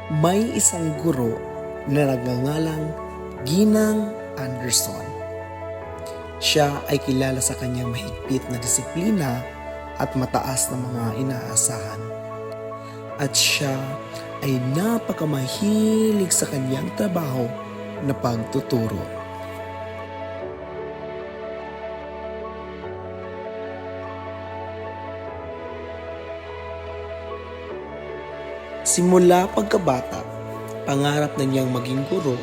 May isang guro na nagngangalang Ginang Anderson. Siya ay kilala sa kanyang mahigpit na disiplina at mataas na mga inaasahan. At siya ay napakamahilig sa kanyang trabaho na pagtuturo. Simula pagkabata, pangarap na niyang maging guro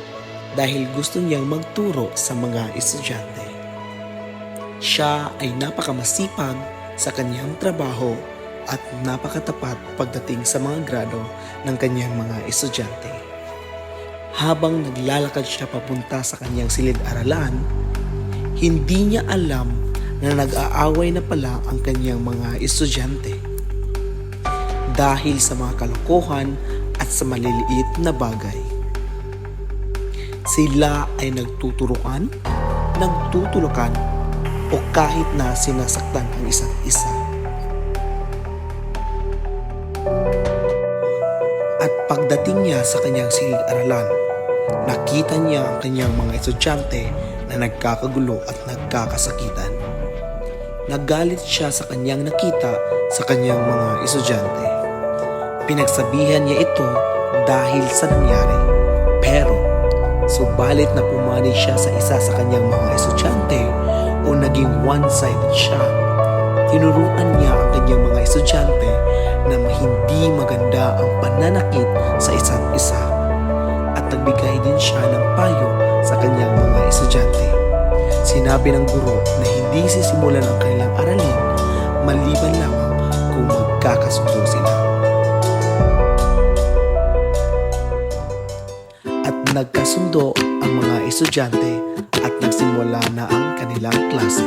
dahil gusto niyang magturo sa mga estudyante. Siya ay napakamasipag sa kanyang trabaho at napakatapat pagdating sa mga grado ng kanyang mga estudyante. Habang naglalakad siya papunta sa kanyang silid-aralan, hindi niya alam na nag-aaway na pala ang kanyang mga estudyante. Dahil sa mga kalokohan at sa maliliit na bagay. Sila ay nagtuturuan, nagtutulukan, o kahit na sinasaktan ang isa't isa. At pagdating niya sa kanyang silid-aralan, nakita niya ang kanyang mga estudyante na nagkakagulo at nagkakasakitan. Nagalit siya sa kanyang nakita sa kanyang mga estudyante. Pinagsabihan niya ito dahil sa nangyari. Pero, subalit na pumani siya sa isa sa kanyang mga estudyante o naging one-sided siya, tinuruan niya ang kanyang mga estudyante na hindi maganda ang pananakit sa isa't isa. At nagbigay din siya ng payo sa kanyang mga estudyante. Sinabi ng guro na hindi sisimulan ang kanilang aralin maliban lamang kung magkakasundo sila. Nagkasundo ang mga estudyante at nagsimula na ang kanilang klase.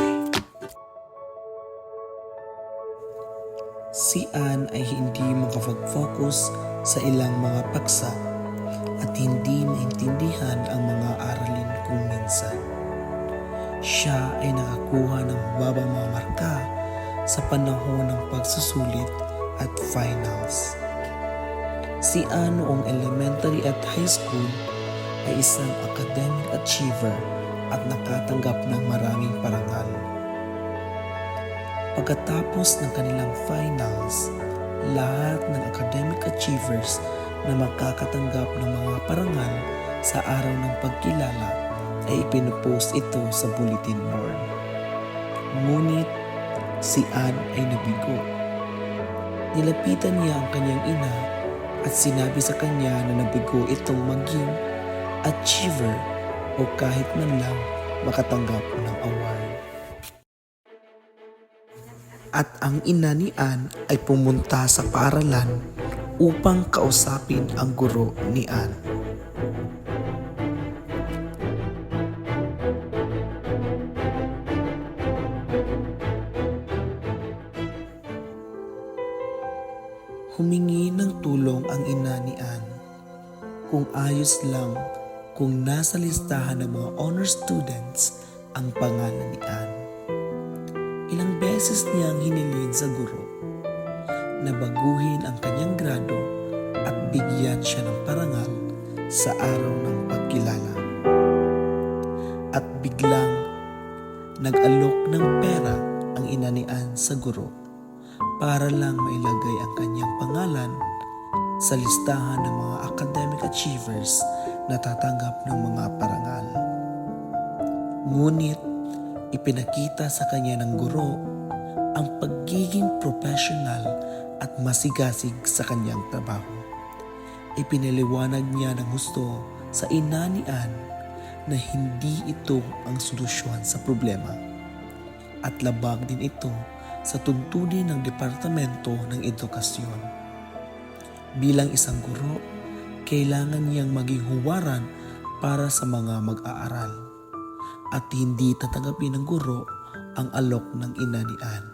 Si Ann ay hindi makapag-focus sa ilang mga paksa at hindi maintindihan ang mga aralin kung minsan. Siya ay nakakuha ng mababang mga marka sa panahon ng pagsusulit at finals. Si Ann noong elementary at high school ay isang academic achiever at nakatanggap ng maraming parangal. Pagkatapos ng kanilang finals, lahat ng academic achievers na makakatanggap ng mga parangal sa araw ng pagkilala ay ipinupost ito sa bulletin board. Ngunit si Ann ay nabigo. Nilapitan niya ang kanyang ina at sinabi sa kanya na nabigo itong maging achiever o kahit man lang makatanggap ng award. At ang ina ni Ann ay pumunta sa paaralan upang kausapin ang guro ni Ann. Humingi ng tulong ang ina ni Ann kung ayos lang kung nasa listahan ng mga honor students ang pangalan ni Ann. Ilang beses niyang hinilin sa guro na baguhin ang kanyang grado at bigyan siya ng parangal sa araw ng pagkilala. At biglang nag-alok ng pera ang ina ni Ann sa guro para lang mailagay ang kanyang pangalan sa listahan ng mga academic achievers na tatanggap ng mga parangal. Ngunit ipinakita sa kanya ng guro ang pagiging professional at masigasig sa kanyang trabaho. Ipinaliwanag niya ng husto sa ina ni Ann na hindi ito ang solusyon sa problema at labag din ito sa tuntunin ng Departamento ng Edukasyon. Bilang isang guro, kailangan niyang maging huwaran para sa mga mag-aaral at hindi tatanggapin ng guro ang alok ng ina ni Ann.